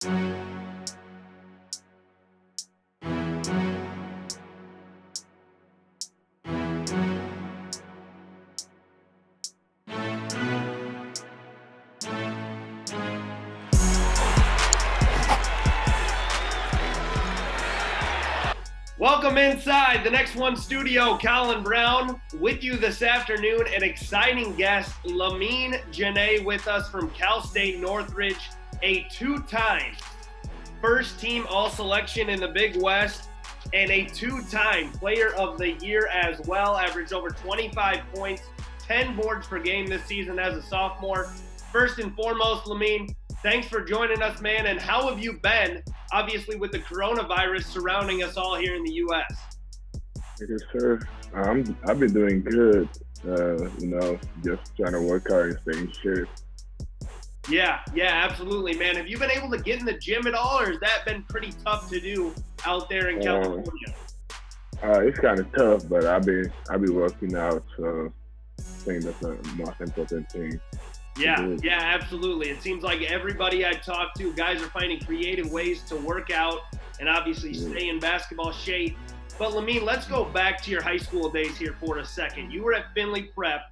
Welcome inside the Next One Studio. Colin Brown with you this afternoon. An exciting guest, Lamine Diane, with us from Cal State Northridge, a two-time first-team All-Selection in the Big West, and a two-time Player of the Year as well. Averaged over 25 points, 10 boards per game this season as a sophomore. First and foremost, Lamine, thanks for joining us, man. And how have you been, obviously, with the coronavirus surrounding us all here in the U.S.? Yes, sir. I've been doing good. Just trying to work hard and stay in shape. Yeah, absolutely, man. Have you been able to get in the gym at all, or has that been pretty tough to do out there in California? It's kind of tough, but I've been working out, so I think that's the most important thing. Yeah, absolutely. It seems like everybody I talk to, guys are finding creative ways to work out and obviously stay in basketball shape. But Lamine, let's go back to your high school days here for a second. You were at Findlay Prep.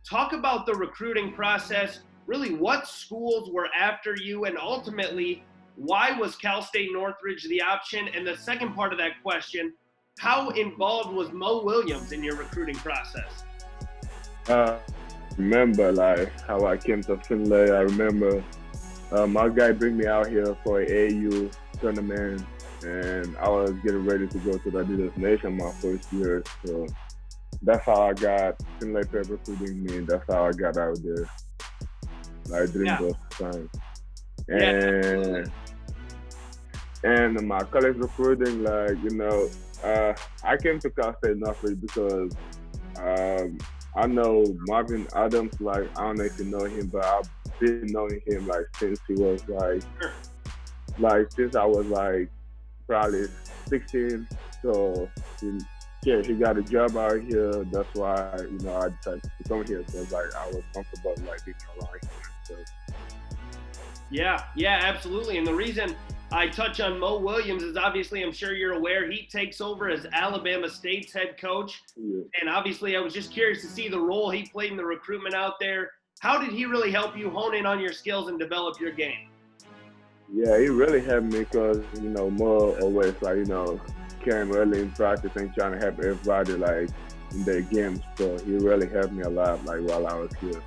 Talk about the recruiting process. Really, what schools were after you, and ultimately, why was Cal State Northridge the option? And the second part of that question, how involved was Mo Williams in your recruiting process? Remember like how I came to Findlay. I remember my guy bring me out here for an AAU tournament, and I was getting ready to go to the Leaders Nation my first year. So that's how I got Findlay Prep recruiting me, and that's how I got out there. Like during those times. And my college recruiting, I came to Cal State Northridge because I know Marvin Adams, I don't know if you know him, but I've been knowing him since he was since I was probably 16. So he got a job out here. That's why I decided to come here because I was comfortable being around him. So. Yeah, absolutely. And the reason I touch on Mo Williams is obviously, I'm sure you're aware, he takes over as Alabama State's head coach. Yeah. And obviously, I was just curious to see the role he played in the recruitment out there. How did he really help you hone in on your skills and develop your game? Yeah, he really helped me because, Mo always, came early in practice and trying to help everybody, in their games. So he really helped me a lot, while I was here.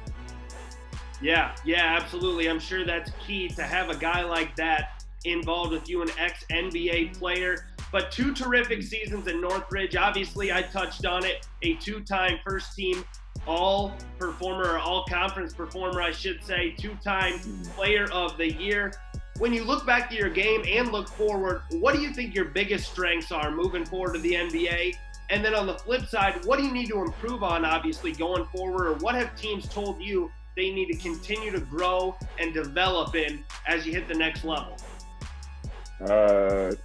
Yeah, absolutely. I'm sure that's key to have a guy like that involved with you, an ex-NBA player. But two terrific seasons in Northridge. Obviously, I touched on it, a two-time first-team all-performer, or all-conference performer, I should say, two-time Player of the Year. When you look back to your game and look forward, what do you think your biggest strengths are moving forward to the NBA? And then on the flip side, what do you need to improve on, obviously, going forward? Or what have teams told you they need to continue to grow and develop in as you hit the next level? To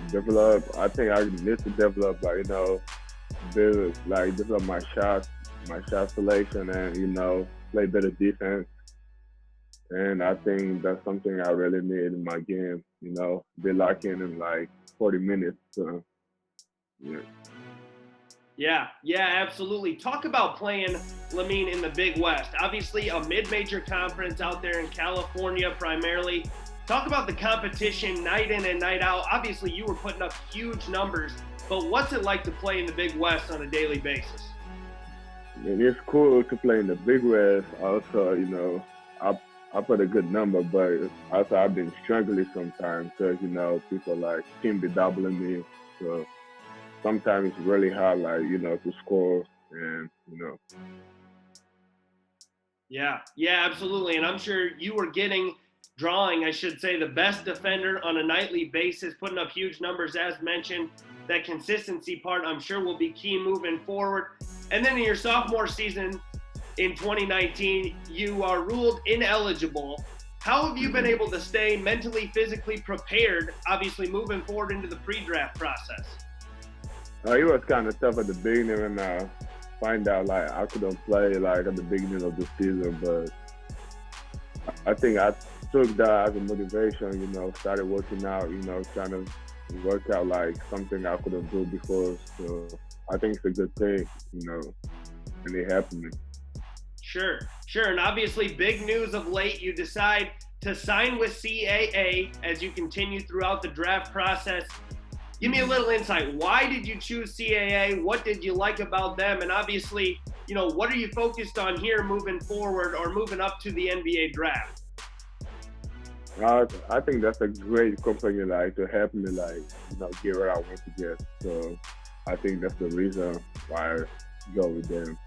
develop, I think I need to develop, develop my shot selection and, play better defense. And I think that's something I really need in my game, be locked in 40 minutes. So, Yeah, absolutely. Talk about playing, Lamine, in the Big West. Obviously, a mid-major conference out there in California primarily. Talk about the competition night in and night out. Obviously, you were putting up huge numbers, but what's it like to play in the Big West on a daily basis? It's cool to play in the Big West. Also, I put a good number, but also I've been struggling sometimes because, people can be doubling me. So sometimes it's really hard, to score and, Yeah, absolutely. And I'm sure you were drawing, I should say, the best defender on a nightly basis, putting up huge numbers as mentioned. That consistency part, I'm sure, will be key moving forward. And then in your sophomore season in 2019, you are ruled ineligible. How have you been able to stay mentally, physically prepared, obviously moving forward into the pre-draft process? It was kind of tough at the beginning and find out I couldn't play at the beginning of the season, but I think took that as a motivation, started working out, trying to work out like something I couldn't do before. So I think it's a good thing, and it helped me. Sure. And obviously big news of late, you decide to sign with CAA as you continue throughout the draft process. Give me a little insight. Why did you choose CAA? What did you like about them? And obviously, what are you focused on here moving forward or moving up to the NBA draft? I think that's a great company, to help me, get where I want to get. So I think that's the reason why I go with them.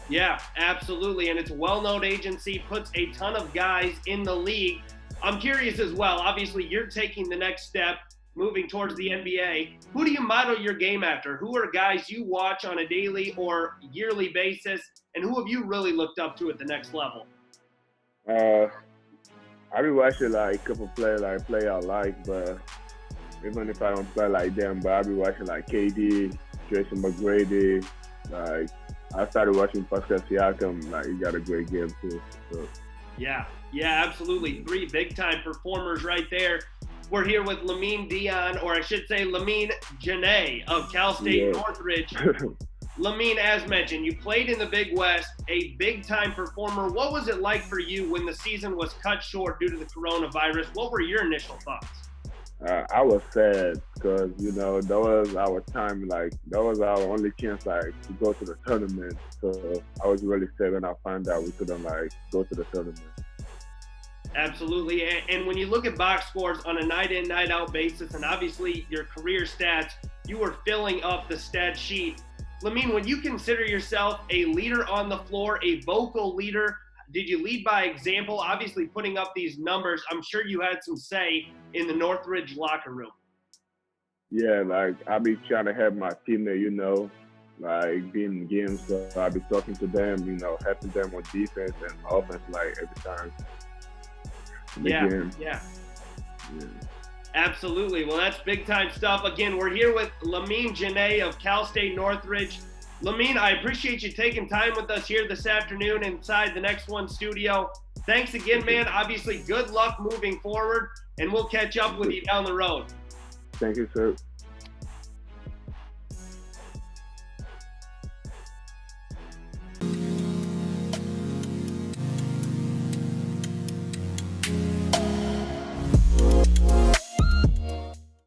Yeah, absolutely. And it's a well-known agency, puts a ton of guys in the league. I'm curious as well. Obviously, you're taking the next step, moving towards the NBA. Who do you model your game after? Who are guys you watch on a daily or yearly basis? And who have you really looked up to at the next level? I be watching a couple players play I like, but even if I don't play like them, but I be watching KD, Jason McGrady. I started watching PASCAL SIAKAM. He got a great game too. So. Yeah, absolutely. 3 big-time performers right there. We're here with Lamine Diane, or I should say Lamine Diane of Cal State Northridge. Lamine, as mentioned, you played in the Big West, a big-time performer. What was it like for you when the season was cut short due to the coronavirus? What were your initial thoughts? I was sad because, that was our time, that was our only chance, to go to the tournament. So I was really sad when I found out we couldn't, go to the tournament. Absolutely. And when you look at box scores on a night-in, night-out basis, and obviously your career stats, you were filling up the stat sheet. Lamine, when you consider yourself a leader on the floor, a vocal leader, did you lead by example? Obviously, putting up these numbers, I'm sure you had some say in the Northridge locker room. Yeah, I be trying to help my teammate, being in games. So I be talking to them, helping them on defense and offense, every time. Yeah. Absolutely. Well, that's big time stuff. Again, we're here with Lamine Diane of Cal State Northridge. Lamine, I appreciate you taking time with us here this afternoon inside the Next One studio. Thanks again, man. Obviously, good luck moving forward, and we'll catch up with you down the road. Thank you, sir.